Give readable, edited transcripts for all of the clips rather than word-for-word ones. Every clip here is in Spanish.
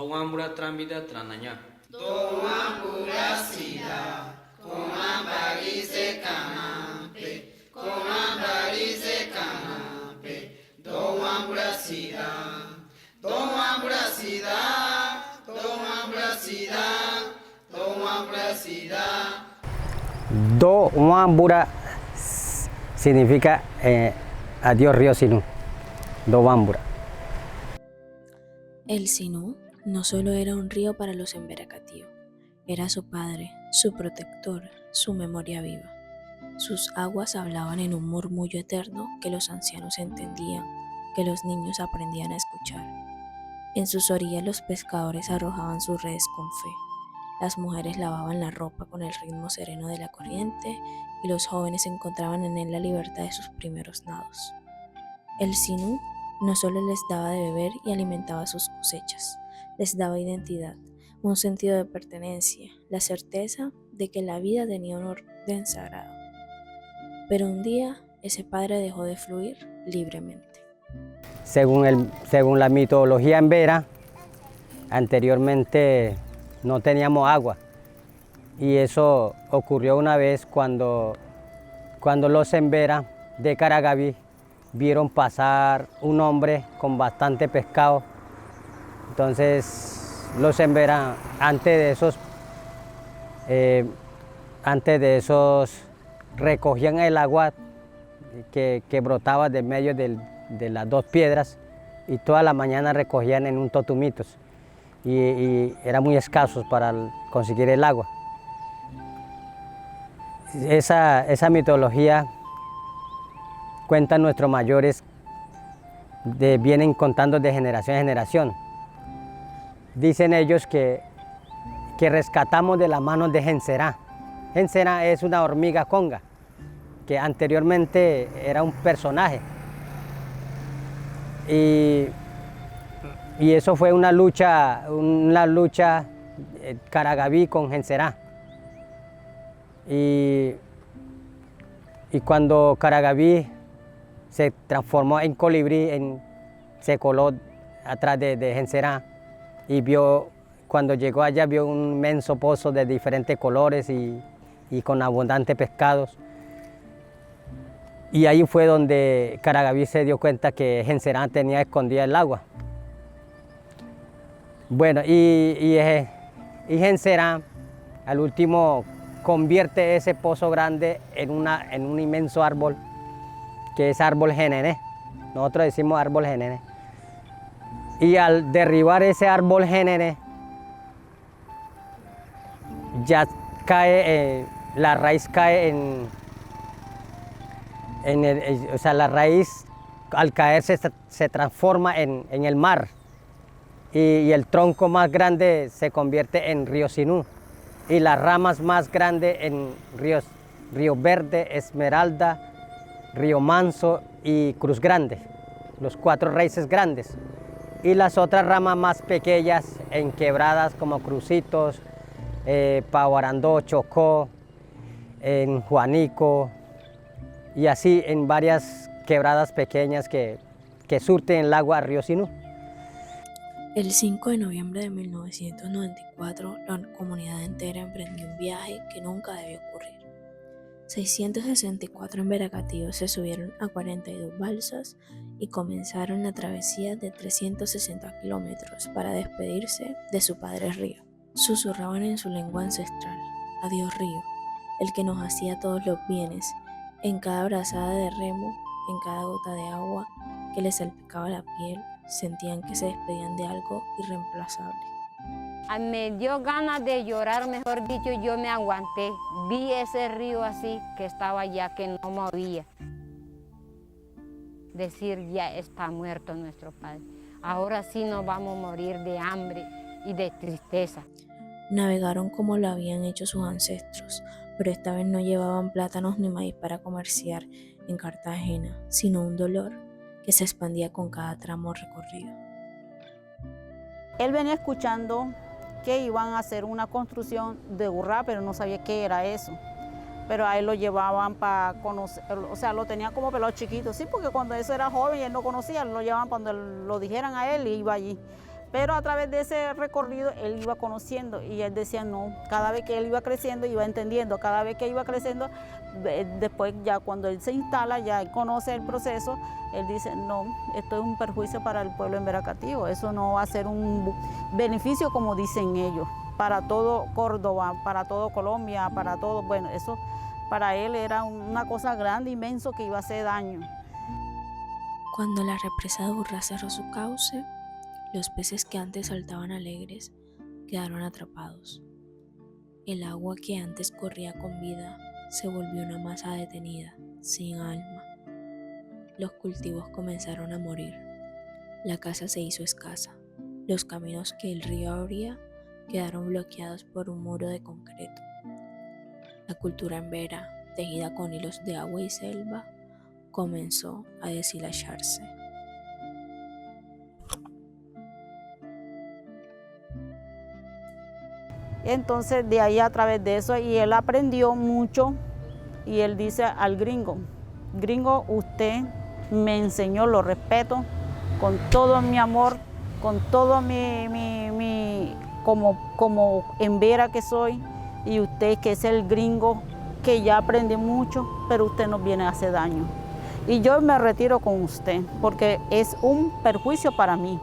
Wambura Trambida Trananya. Wambura Sida, Barize Canampe, Barize Canampe, Wambura Sida, Wambura Sida, Wambura Sida, Wambura Sida. Do Wambura significa adiós río Sinú. Do Wambura. El Sinú no solo era un río para los Embera-Catío, era su padre, su protector, su memoria viva. Sus aguas hablaban en un murmullo eterno que los ancianos entendían, que los niños aprendían a escuchar. En sus orillas los pescadores arrojaban sus redes con fe, las mujeres lavaban la ropa con el ritmo sereno de la corriente y los jóvenes encontraban en él la libertad de sus primeros nados. El Sinú no solo les daba de beber y alimentaba sus cosechas, les daba identidad, un sentido de pertenencia, la certeza de que la vida tenía un orden sagrado. Pero un día ese padre dejó de fluir libremente. Según la mitología embera, anteriormente no teníamos agua y eso ocurrió una vez cuando los embera de Caracaví vieron pasar un hombre con bastante pescado. Entonces los embera antes de esos recogían el agua que brotaba de medio de las dos piedras y toda la mañana recogían en un totumitos y era muy escasos para conseguir el agua. Esa mitología cuentan nuestros mayores, vienen contando de generación en generación. Dicen ellos que rescatamos de las manos de Genserá. Genserá es una hormiga conga, que anteriormente era un personaje. Y eso fue una lucha Caracaví con Genserá. Y cuando Caracaví se transformó en colibrí, se coló atrás de Genserá y cuando llegó allá vio un inmenso pozo de diferentes colores y con abundantes pescados. Y ahí fue donde Caracaví se dio cuenta que Genserá tenía escondida el agua. Bueno, y Genserá al último convierte ese pozo grande en un inmenso árbol, que es árbol Genené. Nosotros decimos árbol Genené. Y al derribar ese árbol Genené, ya cae, la raíz cae o sea, la raíz al caer se transforma en el mar y el tronco más grande se convierte en río Sinú y las ramas más grandes en Río Verde, Esmeralda, Río Manso y Cruz Grande, los 4 raíces grandes. Y las otras ramas más pequeñas en quebradas como Crucitos, Paguarandó, Chocó, en Juanico y así en varias quebradas pequeñas que surten el agua a Río Sinú. El 5 de noviembre de 1994, la comunidad entera emprendió un viaje que nunca debió ocurrir. 664 embera-catíos se subieron a 42 balsas y comenzaron la travesía de 360 kilómetros para despedirse de su padre río. Susurraban en su lengua ancestral: adiós río, el que nos hacía todos los bienes, en cada brazada de remo, en cada gota de agua que les salpicaba la piel, sentían que se despedían de algo irreemplazable. Me dio ganas de llorar, mejor dicho, yo me aguanté. Vi ese río así que estaba allá, que no movía. Decir, ya está muerto nuestro padre. Ahora sí nos vamos a morir de hambre y de tristeza. Navegaron como lo habían hecho sus ancestros, pero esta vez no llevaban plátanos ni maíz para comerciar en Cartagena, sino un dolor que se expandía con cada tramo recorrido. Él venía escuchando que iban a hacer una construcción de Urrá, pero no sabía qué era eso. Pero a él lo llevaban para conocer, o sea, lo tenían como pelado chiquito, sí, porque cuando eso era joven y él no conocía, lo llevaban cuando lo dijeran a él y iba allí. Pero a través de ese recorrido él iba conociendo y él decía no, cada vez que él iba creciendo iba entendiendo, cada vez que iba creciendo, después ya cuando él se instala, ya él conoce el proceso, él dice no, esto es un perjuicio para el pueblo emberacatío, eso no va a ser un beneficio como dicen ellos, para todo Córdoba, para todo Colombia, para todo, bueno, eso para él era una cosa grande, inmenso que iba a hacer daño. Cuando la represa de Urrá cerró su cauce, los peces que antes saltaban alegres quedaron atrapados. El agua que antes corría con vida se volvió una masa detenida, sin alma. Los cultivos comenzaron a morir. La caza se hizo escasa. Los caminos que el río abría quedaron bloqueados por un muro de concreto. La cultura embera, tejida con hilos de agua y selva, comenzó a deshilacharse. Entonces de ahí a través de eso, y él aprendió mucho, y él dice al gringo, gringo, usted me enseñó, lo respeto, con todo mi amor, con todo como embera que soy, y usted que es el gringo, que ya aprendí mucho, pero usted nos viene a hacer daño. Y yo me retiro con usted, porque es un perjuicio para mí.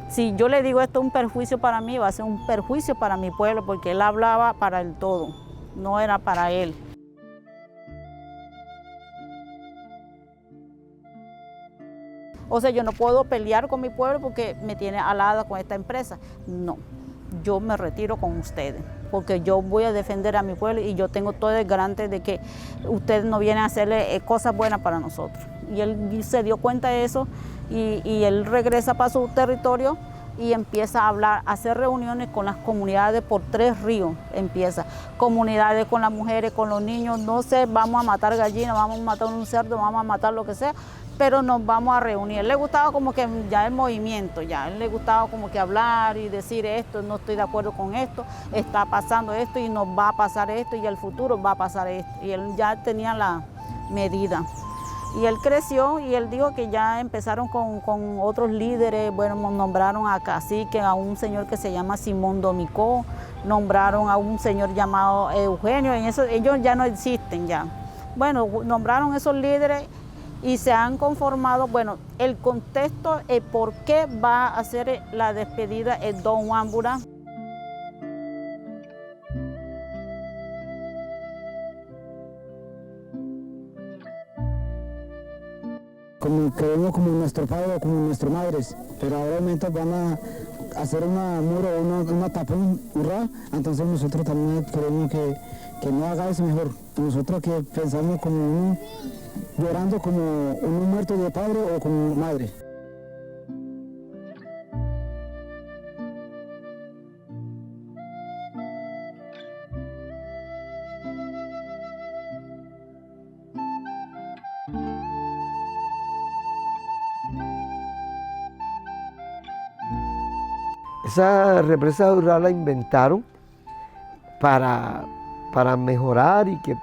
Si yo le digo esto es un perjuicio para mí, va a ser un perjuicio para mi pueblo, porque él hablaba para el todo, no era para él. O sea, yo no puedo pelear con mi pueblo porque me tiene alada con esta empresa. No, yo me retiro con ustedes, porque yo voy a defender a mi pueblo y yo tengo todo el garante de que ustedes no vienen a hacerle cosas buenas para nosotros. Y él se dio cuenta de eso y él regresa para su territorio y empieza a hablar, a hacer reuniones con las comunidades por 3 ríos. Empieza, comunidades con las mujeres, con los niños, no sé, vamos a matar gallinas, vamos a matar un cerdo, vamos a matar lo que sea, pero nos vamos a reunir. A él le gustaba como que ya el movimiento, ya a él le gustaba como que hablar y decir esto, no estoy de acuerdo con esto, está pasando esto y nos va a pasar esto y el futuro va a pasar esto. Y él ya tenía la medida. Y él creció y él dijo que ya empezaron con otros líderes, bueno, nombraron a cacique, a un señor que se llama Simón Domicó, nombraron a un señor llamado Eugenio, y eso, ellos ya no existen ya. Bueno, nombraron esos líderes y se han conformado, bueno, el contexto, por qué va a hacer la despedida el don Juan Burá. Como creemos como nuestro padre o como nuestras madres, pero ahora van a hacer una muro, una tapón, Urrá, entonces nosotros también queremos que no haga eso mejor. Nosotros que pensamos como uno, llorando como uno muerto de padre o como madre. Esa represa de Urrá la inventaron para mejorar y que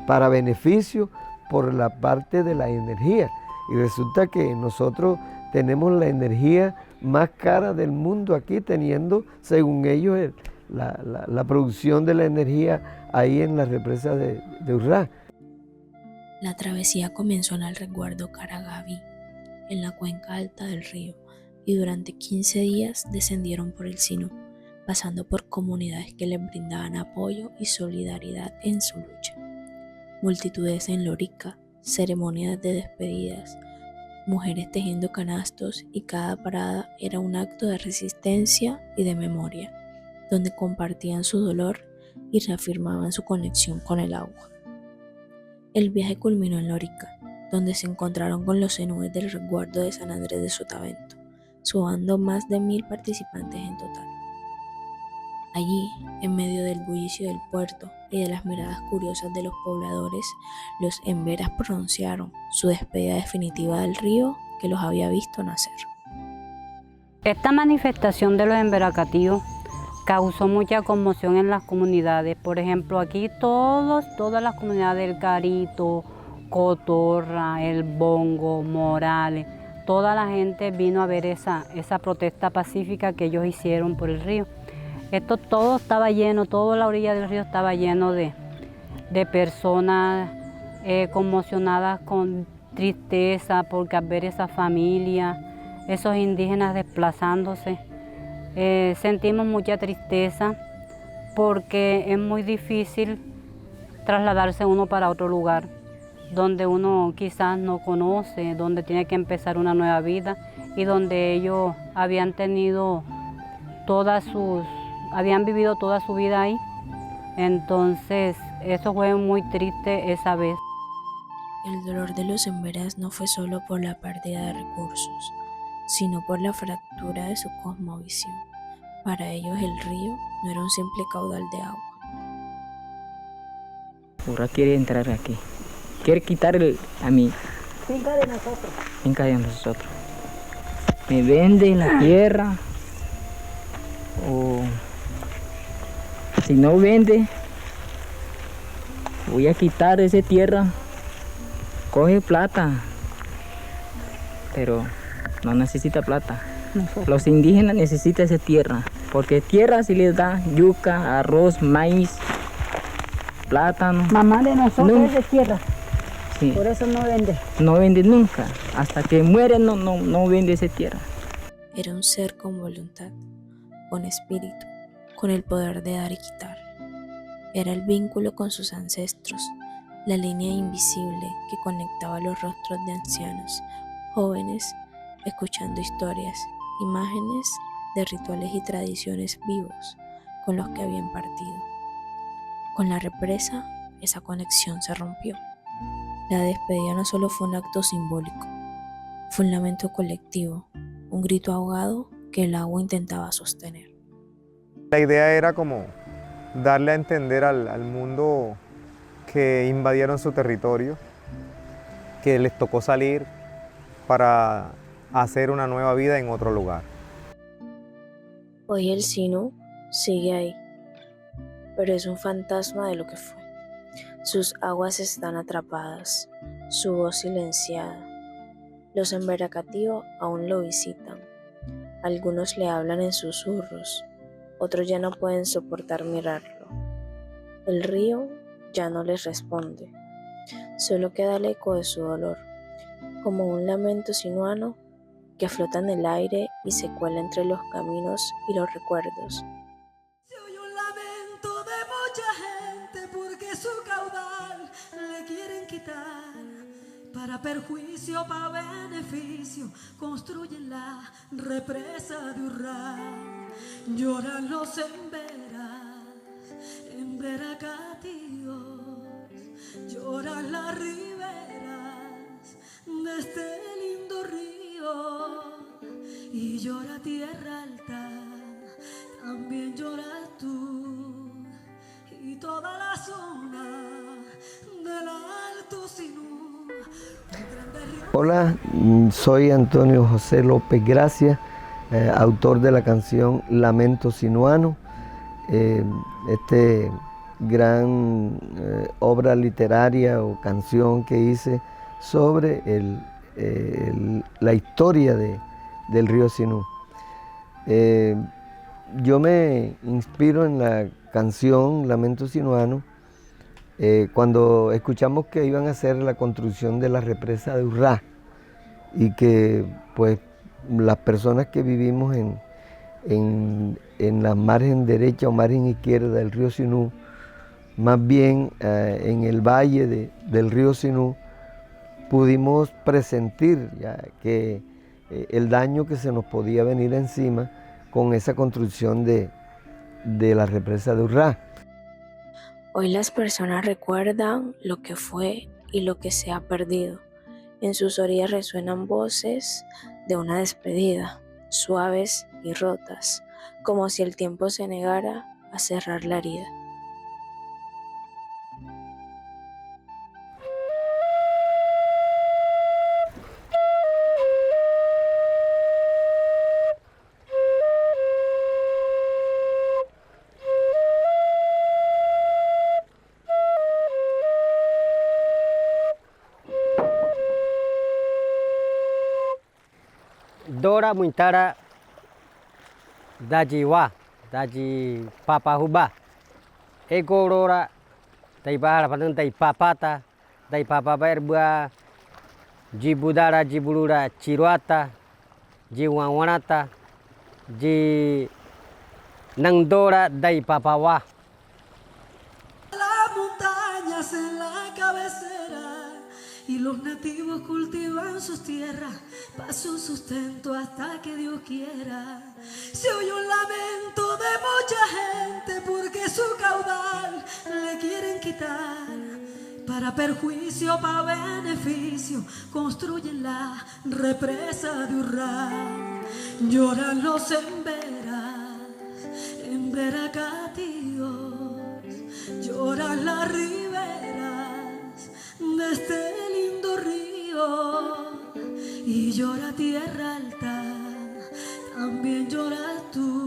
para beneficio por la parte de la energía. Y resulta que nosotros tenemos la energía más cara del mundo aquí, teniendo, según ellos, la producción de la energía ahí en la represa de Urrá. La travesía comenzó en el resguardo Caragaví, en la cuenca alta del río, y durante 15 días descendieron por el Sinú, pasando por comunidades que les brindaban apoyo y solidaridad en su lucha. Multitudes en lorica, ceremonias de despedidas, mujeres tejiendo canastos, y cada parada era un acto de resistencia y de memoria, donde compartían su dolor y reafirmaban su conexión con el agua. El viaje culminó en Lorica, donde se encontraron con los cenúes del resguardo de San Andrés de Sotavento, sumando más de 1000 participantes en total. Allí, en medio del bullicio del puerto y de las miradas curiosas de los pobladores, los emberas pronunciaron su despedida definitiva del río que los había visto nacer. Esta manifestación de los emberacatíos causó mucha conmoción en las comunidades. Por ejemplo, aquí todas las comunidades del Carito, Cotorra, El Bongo, Morales, toda la gente vino a ver esa protesta pacífica que ellos hicieron por el río. Esto todo estaba lleno, toda la orilla del río estaba lleno de personas conmocionadas con tristeza porque al ver esa familia, esos indígenas desplazándose, sentimos mucha tristeza porque es muy difícil trasladarse uno para otro lugar donde uno quizás no conoce, donde tiene que empezar una nueva vida y donde ellos habían vivido toda su vida ahí. Entonces, eso fue muy triste esa vez. El dolor de los emberas no fue solo por la pérdida de recursos, sino por la fractura de su cosmovisión. Para ellos el río no era un simple caudal de agua. Urrá quiere entrar aquí, quiere quitar a mi Finca de nosotros. finca de nosotros. Me vende la tierra o si no vende, voy a quitar esa tierra, coge plata, pero no necesita plata. Los indígenas necesitan esa tierra, porque tierra sí les da yuca, arroz, maíz, plátano. Mamá de nosotros No. es de tierra, Sí, por eso no vende. no vende nunca, hasta que muere no vende esa tierra. Era un ser con voluntad, con espíritu, con el poder de dar y quitar. Era el vínculo con sus ancestros, la línea invisible que conectaba los rostros de ancianos, jóvenes, escuchando historias, imágenes de rituales y tradiciones vivos con los que habían partido. Con la represa, esa conexión se rompió. La despedida no solo fue un acto simbólico, fue un lamento colectivo, un grito ahogado que el agua intentaba sostener. La idea era como darle a entender al mundo que invadieron su territorio, que les tocó salir para hacer una nueva vida en otro lugar. Hoy el Sinú sigue ahí, pero es un fantasma de lo que fue. Sus aguas están atrapadas, su voz silenciada. Los embera-Catío aún lo visitan. Algunos le hablan en susurros, otros ya no pueden soportar mirarlo. El río ya no les responde, solo queda el eco de su dolor, como un lamento sinuano que flota en el aire y se cuela entre los caminos y los recuerdos. Se oye un lamento de mucha gente porque su caudal le quieren quitar. Para perjuicio, para beneficio, construyen la represa de Urrá. Lloran los embera-Catíos, lloran las riberas de este lindo río. Y llora Tierra Alta, también lloras tú, y toda la zona del Alto Sinú. Hola, soy Antonio José López Gracia, autor de la canción Lamento Sinuano, gran obra literaria o canción que hice sobre la historia del río Sinú. Yo me inspiro en la canción Lamento Sinuano cuando escuchamos que iban a hacer la construcción de la represa de Urrá y que pues las personas que vivimos en la margen derecha o margen izquierda del río Sinú, más bien en el valle del río Sinú, pudimos presentir ya que el daño que se nos podía venir encima con esa construcción de la represa de Urrá. Hoy las personas recuerdan lo que fue y lo que se ha perdido. En sus orillas resuenan voces de una despedida, suaves y rotas, como si el tiempo se negara a cerrar la herida. Dora muintara dajiwa, daji papahuba. Egorora taibara patang taipapata, taipapapa erbua jibudara jibulura chiruata, jiwanwanata, ji nangdora daipapawa. Las montañas en la cabecera y los nativos cultivan sus tierras para su sustento hasta que Dios quiera. Se oye un lamento de mucha gente porque su caudal le quieren quitar. Para perjuicio, para beneficio, construyen la represa de Urrá. Lloran los emberacatíos, lloran las riberas de este lindo río. Y llora Tierra Alta, también lloras tú.